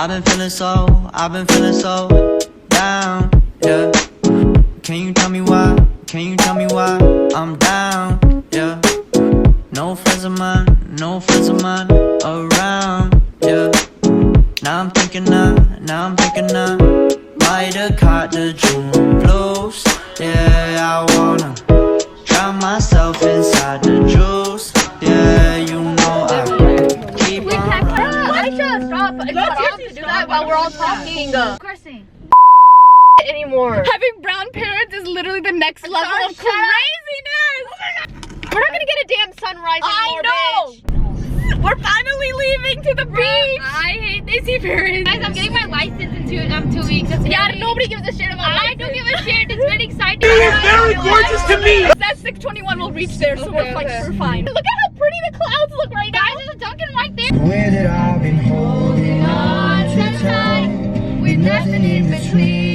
I've been feeling so down, yeah. Can you tell me why? Can you tell me why I'm down, yeah? No friends of mine around, yeah. Now I'm thinking I might have caught the June blues. Yeah, I wanna drown myself inside the juice. Yeah, you know I keep on running. I should stop. It's not off to do that while we're all talking. Of course anymore. Having brown parents is literally the next level of craziness. We're not gonna get a damn sunrise anymore, bitch. We're finally leaving to the beach. I hate Daisy parents. Guys, I'm getting my license in 2 weeks. Yeah, nobody gives a shit about I don't give a shit. It's very exciting. It's very gorgeous to me. That 621 will reach there, so we're fine. Look at how pretty the clouds look right now. Guys, there's a Dunkin right there. Where did I've been holding on too tight with nothing in between.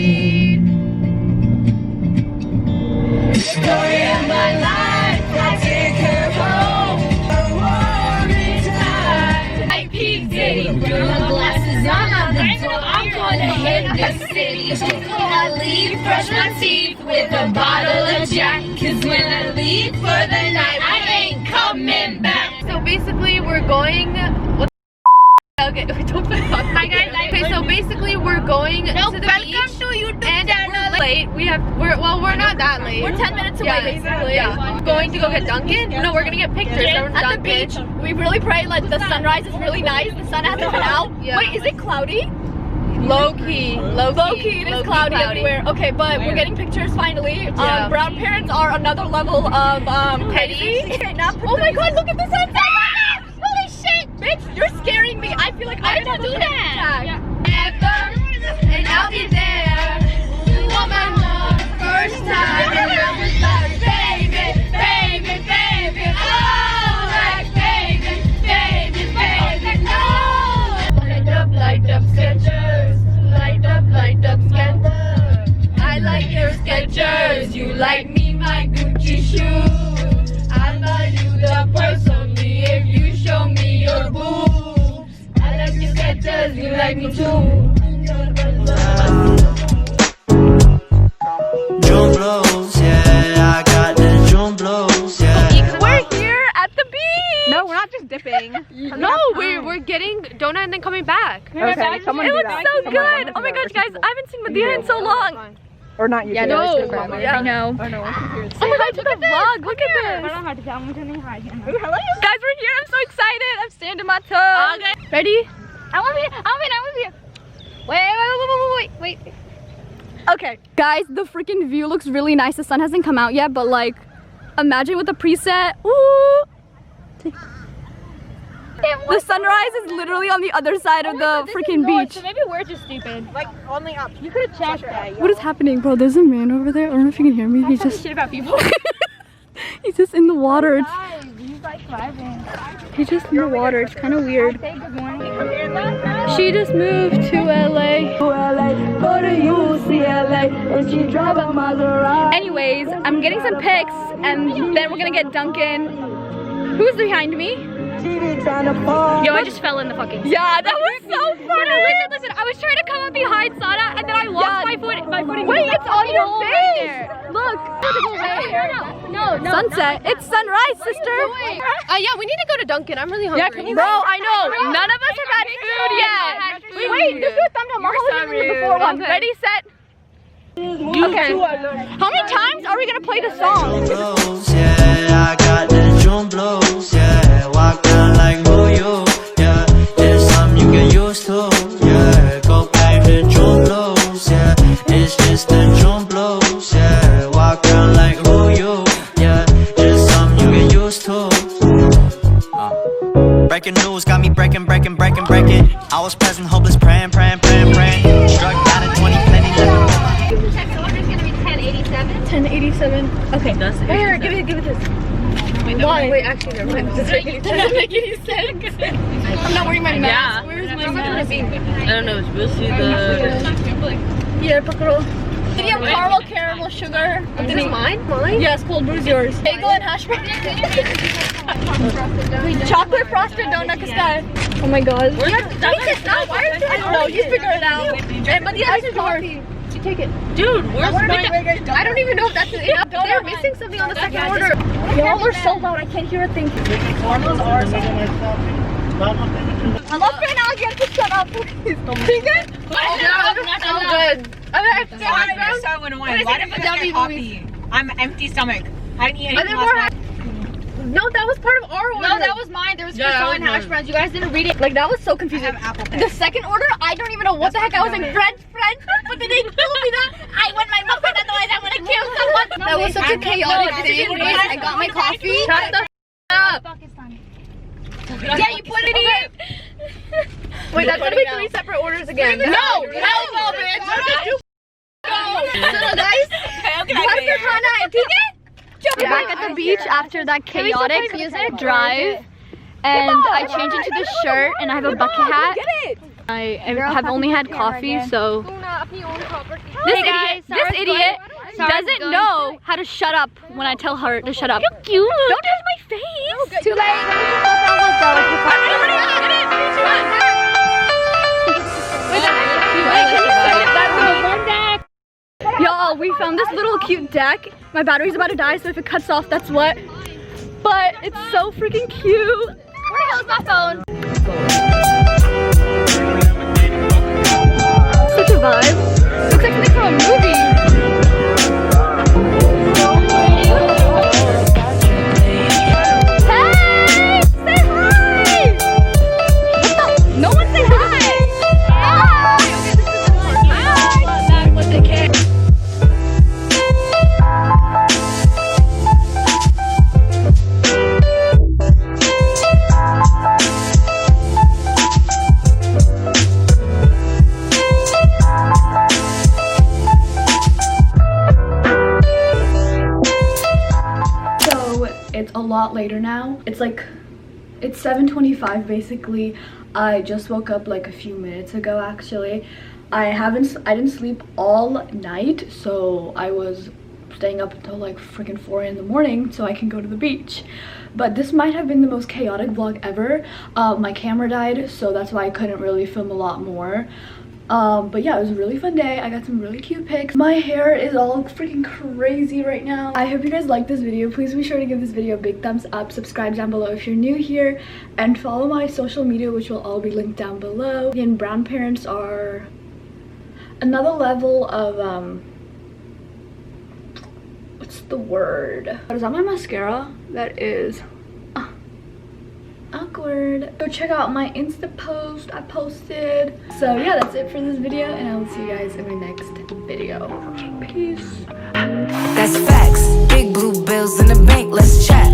The story of my life, I take her home. A warring time. I peaked Diddy. Put my glasses on. I'm gonna hit this city. Before I leave, brush my teeth with a bottle of Jack. Cause when I leave for the night, I ain't coming back. So basically, we're going. Okay, don't talk. Hi guys. Okay, so basically, we're going to the beach. And we're late. We're not that late. We're 10 minutes away, basically. Yeah. Going to go get Dunkin'? No, we're gonna get pictures. At the beach, we really pray like the sunrise is really nice. The sun hasn't come out. Yeah. Wait, is it cloudy? Low key. It is cloudy everywhere. Okay, but we're getting pictures finally. Yeah. Brown parents are another level of petty. Oh my god, look at the sunset! Holy shit! Bitch, you're scaring me. I feel like I don't do that. Ever, and I'll be there. You want my love first time. And I'll be like, baby, baby, baby. Oh, like baby, baby, baby. Oh, light up Skechers. Light up Skechers. I like your Skechers. You like me, my Gucci shoes. I buy you the purse only if you show me your boobs. I like your Skechers. You like me too. June blues, yeah, I got the June blues, yeah. We're here at the beach. No, we're not just dipping. No, we're getting donut and then coming back. Okay, someone It do looks that. so Someone good. do Oh my that. gosh, guys, I haven't seen Medea in so long. Or not you. Yeah, two, no. it's Instagram. Yeah. I know. Oh no, I'm here. Oh my gosh, look at the vlog. Look at this. Hello. Guys, we're here. I'm so excited. I'm standing my toes. Okay. Ready? I want to see it. Wait. Okay. Guys, the freaking view looks really nice. The sun hasn't come out yet, but like, imagine with the preset. Ooh. The sunrise is literally on the other side of the freaking beach. So maybe we're just stupid. Like only up. You could have checked that. What is happening, bro? There's a man over there. I don't know if you can hear me. He's just Shit about people. he's just in the water. He's like vibing. He's just in the water. It's kind of weird. Say good morning. She just moved to LA. Go to UCLA, and she drive a Maserati. Anyways, I'm getting some pics and then we're gonna get Dunkin'. Who's behind me? Yo, I just fell in the fucking. Yeah, that was so funny. Listen. I was trying to come up behind Sada and then I lost my footing. Wait, it's on your face. Look. No. Sunset. It's sunrise, sister. Yeah, we need to go to Dunkin'. I'm really hungry. Bro, I know. None of us have had food yet. Wait, just do a thumbnail. How was the before one? Ready, set. Okay. How many times are we gonna play the song? Blues, yeah, I got the June blues, yeah. Walk down like who you, yeah. It's something you get used to, yeah. Go back to June blues, yeah. It's just the June blues, yeah. Walk down like who you, yeah. It's something you get used to. Breaking news got me breaking. I was present, hopeless, praying. Struck down at 20, plenty left. Check order is gonna be 1087. 1087. Okay. Here, give it this. Wait, actually, never mind. Doesn't make any sense. I'm not wearing my mask. Where's my mask? I don't know, we'll see the... Yeah, pakro. Medium caramel sugar. This is mine? Mine? Yes, cold brew's yours. Bagel and hash brown. Chocolate frosted donut cascade. Oh my god. Why are you I don't know, you figure it out. But the other is yours. You take it. Dude, where's mine? I don't even know if that's enough. They're missing something on the second order. Y'all are so loud, I can't hear a thing. I love right now, get to shut up, please. Vegan? Oh, that's so good. So went away. Why did you get coffee? I'm empty stomach. I didn't eat anything last night. No, that was part of our order. No, that was mine. There was croissant and hash browns. You guys didn't read it. Like, that was so confusing. I have apple pie. The second order, I don't even know what the heck. I was like, French, but then they told me that I want my muffin, otherwise I want to kill someone. That was such a chaotic thing. I got my coffee. Shut the up. Yeah, you put it in. Wait, that's gonna be 3 separate orders again. No, hell no, bitch. So guys, you have to Hannah and TJ. We're back at the beach after that chaotic drive, and I changed into this shirt and I have a bucket hat. I have only had coffee, so this idiot doesn't know how to shut up when I tell her to shut up. You're cute. Don't touch my face. Too late. Y'all, we found this little cute deck. My battery's about to die, so if it cuts off, that's what. But it's so freaking cute. Where the hell is my phone? Such a vibe. Looks like something from a movie. Hey! Say hi! What the? No one say hi! Hi! What they care. It's a lot later now. It's 7:25 basically. I just woke up like a few minutes ago actually. I didn't sleep all night, so I was staying up until like freaking 4 in the morning so I can go to the beach. But this might have been the most chaotic vlog ever. My camera died, so that's why I couldn't really film a lot more. But yeah, it was a really fun day. I got some really cute pics. My hair is all freaking crazy right now. I hope you guys liked this video. Please be sure to give this video a big thumbs up. Subscribe down below if you're new here. And follow my social media, which will all be linked down below. Again, brown parents are another level of, what's the word? Is that my mascara? That is awkward. Go check out my Insta post I posted. So yeah, that's it for this video, and I will see you guys in my next video. Peace. That's facts. Big blue bills in the bank, let's chat.